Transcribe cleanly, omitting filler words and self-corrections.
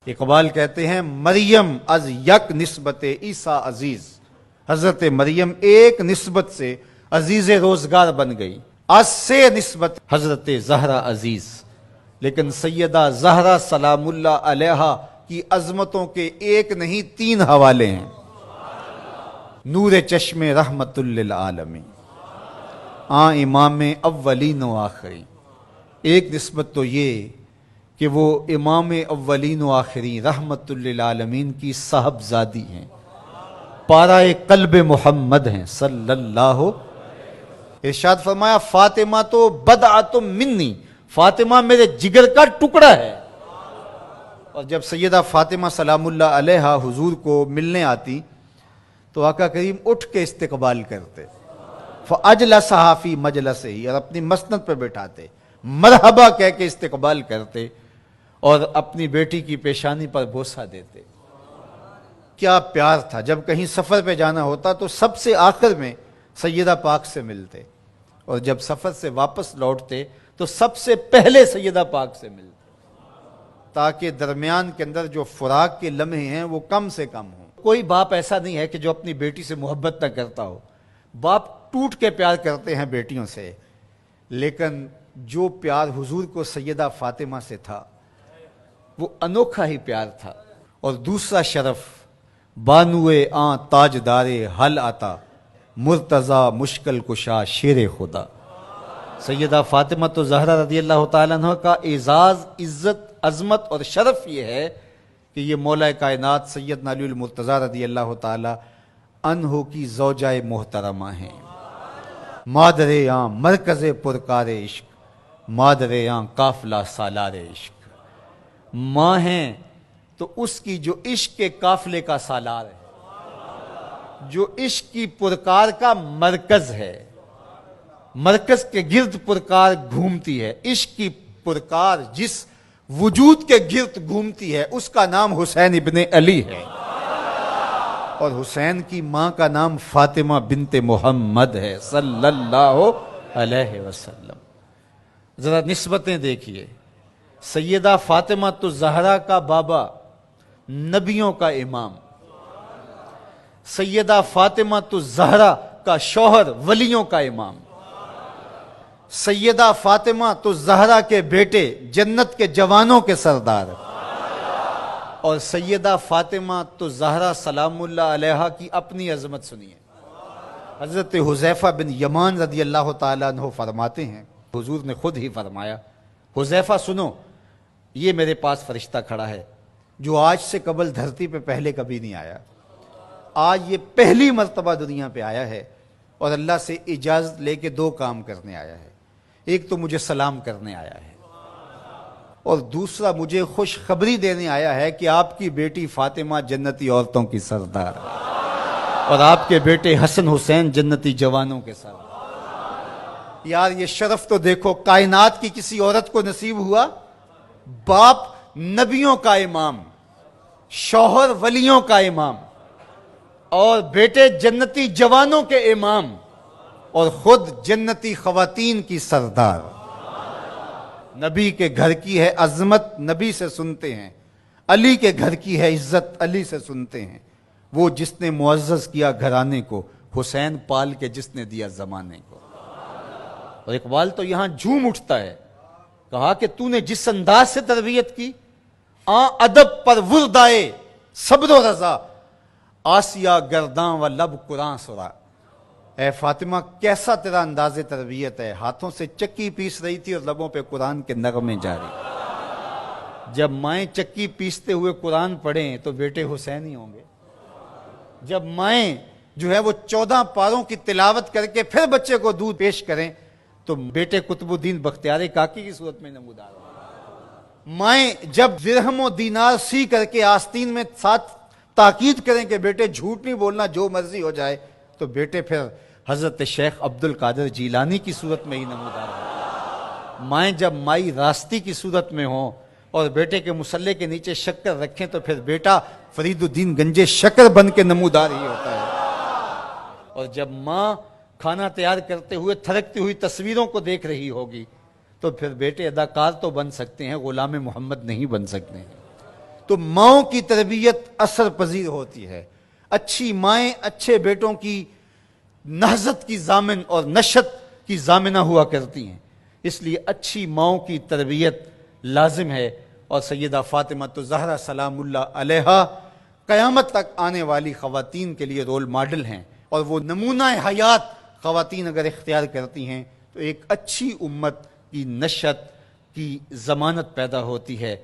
اقبال کہتے ہیں مریم از یک نسبت عیسیٰ عزیز، حضرت مریم ایک نسبت سے عزیز روزگار بن گئی، از سے نسبت حضرت زہرا عزیز، لیکن سیدہ زہرا سلام اللہ علیہا کی عظمتوں کے ایک نہیں 3 حوالے ہیں۔ نور چشم رحمت للعالمین، امام اولین و آخرین۔ ایک نسبت تو یہ کہ وہ امام اولین و آخرین رحمت للعالمین کی صاحبزادی ہیں، پارہ قلب محمد ہیں صلی اللہ۔ ارشاد فرمایا فاطمہ تو بدعۃ منی، فاطمہ میرے جگر کا ٹکڑا ہے۔ اور جب سیدہ فاطمہ سلام اللہ علیہا حضور کو ملنے آتی تو آقا کریم اٹھ کے استقبال کرتے، فاجلسھا فی مجلسہ، اور اپنی مسند پہ بٹھاتے، مرحبا کہہ کے استقبال کرتے اور اپنی بیٹی کی پیشانی پر بوسہ دیتے۔ کیا پیار تھا! جب کہیں سفر پہ جانا ہوتا تو سب سے آخر میں سیدہ پاک سے ملتے، اور جب سفر سے واپس لوٹتے تو سب سے پہلے سیدہ پاک سے ملتے، تاکہ درمیان کے اندر جو فراق کے لمحے ہیں وہ کم سے کم ہوں۔ کوئی باپ ایسا نہیں ہے کہ جو اپنی بیٹی سے محبت نہ کرتا ہو، باپ ٹوٹ کے پیار کرتے ہیں بیٹیوں سے، لیکن جو پیار حضور کو سیدہ فاطمہ سے تھا وہ انوکھا ہی پیار تھا۔ اور دوسرا شرف بانوئے تاجدار حل آتا، مرتضی مشکل کشا شیر خدا۔ سیدہ فاطمہ تو زہرا رضی اللہ تعالیٰ عنہ کا اعزاز، عزت، عظمت اور شرف یہ ہے کہ یہ مولا کائنات سیدنا علی المرتضی رضی اللہ تعالیٰ عنہ کی زوجہ محترمہ ہیں، مادر مرکز پرکار عشق، مادر قافلہ سالار عشق۔ ماں ہیں تو اس کی جو عشق کے قافلے کا سالار ہے، جو عشق کی پرکار کا مرکز ہے، مرکز کے گرد پرکار گھومتی ہے، عشق کی پرکار جس وجود کے گرد گھومتی ہے اس کا نام حسین ابن علی ہے، اور حسین کی ماں کا نام فاطمہ بنت محمد ہے صلی اللہ علیہ وسلم۔ ذرا نسبتیں دیکھیے، سیدہ فاطمہ تو زہرا کا بابا نبیوں کا امام، سیدہ فاطمہ تو زہرا کا شوہر ولیوں کا امام، سیدہ فاطمہ تو زہرا کے بیٹے جنت کے جوانوں کے سردار، اور سیدہ فاطمہ تو زہرا سلام اللہ علیہا کی اپنی عظمت سنیے۔ حضرت حذیفہ بن یمان رضی اللہ تعالیٰ عنہ فرماتے ہیں، حضور نے خود ہی فرمایا، حذیفہ سنو، یہ میرے پاس فرشتہ کھڑا ہے جو آج سے قبل دھرتی پہ پہلے کبھی نہیں آیا، آج یہ پہلی مرتبہ دنیا پہ آیا ہے، اور اللہ سے اجازت لے کے 2 کام کرنے آیا ہے۔ ایک تو مجھے سلام کرنے آیا ہے، اور دوسرا مجھے خوشخبری دینے آیا ہے کہ آپ کی بیٹی فاطمہ جنتی عورتوں کی سردار ہے، اور آپ کے بیٹے حسن حسین جنتی جوانوں کے سردار۔ یار یہ شرف تو دیکھو، کائنات کی کسی عورت کو نصیب ہوا، باپ نبیوں کا امام، شوہر ولیوں کا امام، اور بیٹے جنتی جوانوں کے امام، اور خود جنتی خواتین کی سردار۔ نبی کے گھر کی ہے عظمت، نبی سے سنتے ہیں، علی کے گھر کی ہے عزت، علی سے سنتے ہیں۔ وہ جس نے معزز کیا گھرانے کو، حسین پال کے جس نے دیا زمانے کو۔ اور اقبال تو یہاں جھوم اٹھتا ہے، کہا کہ تو نے جس انداز سے تربیت کی، ادب پر وردائے صبر و رضا، آسیہ گرداں و لب قرآن سرا۔ اے فاطمہ کیسا تیرا انداز تربیت ہے، ہاتھوں سے چکی پیس رہی تھی اور لبوں پہ قرآن کے نغمے جاری۔ جب مائیں چکی پیستے ہوئے قرآن پڑھیں تو بیٹے حسین ہی ہوں گے، جب مائیں جو ہے وہ 14 پاروں کی تلاوت کر کے پھر بچے کو دودھ پیش کریں تو بیٹے قطب الدین بختیار کاکی کی صورت میں نمودار ہوں۔ مائیں جب درہم و دینار سی کر کے آستین میں ساتھ تاکید کریں کہ بیٹے جھوٹ نہیں بولنا، جو مرضی ہو جائے، تو بیٹے پھر حضرت شیخ عبد القادر جیلانی کی صورت میں ہی نمودار ہوں۔ مائیں جب مائی راستی کی صورت میں ہوں اور بیٹے کے مسلح کے نیچے شکر رکھیں تو پھر بیٹا فرید الدین گنجے شکر بن کے نمودار ہی ہوتا ہے۔ اور جب ماں کھانا تیار کرتے ہوئے تھرکتی ہوئی تصویروں کو دیکھ رہی ہوگی تو پھر بیٹے اداکار تو بن سکتے ہیں، غلام محمد نہیں بن سکتے ہیں۔ تو ماؤں کی تربیت اثر پذیر ہوتی ہے. اچھی مائیں اچھے بیٹوں کی نہضت کی ضامن اور نشت کی ضامنہ ہوا کرتی ہیں. اس لیے اچھی ماؤں کی تربیت لازم ہے. اور سیدہ فاطمہ تو زہرا سلام اللہ علیہا قیامت تک آنے والی خواتین کے لیے رول ماڈل ہیں، اور وہ نمونہ حیات خواتین اگر اختیار کرتی ہیں تو ایک اچھی امت کی نشت کی ضمانت پیدا ہوتی ہے.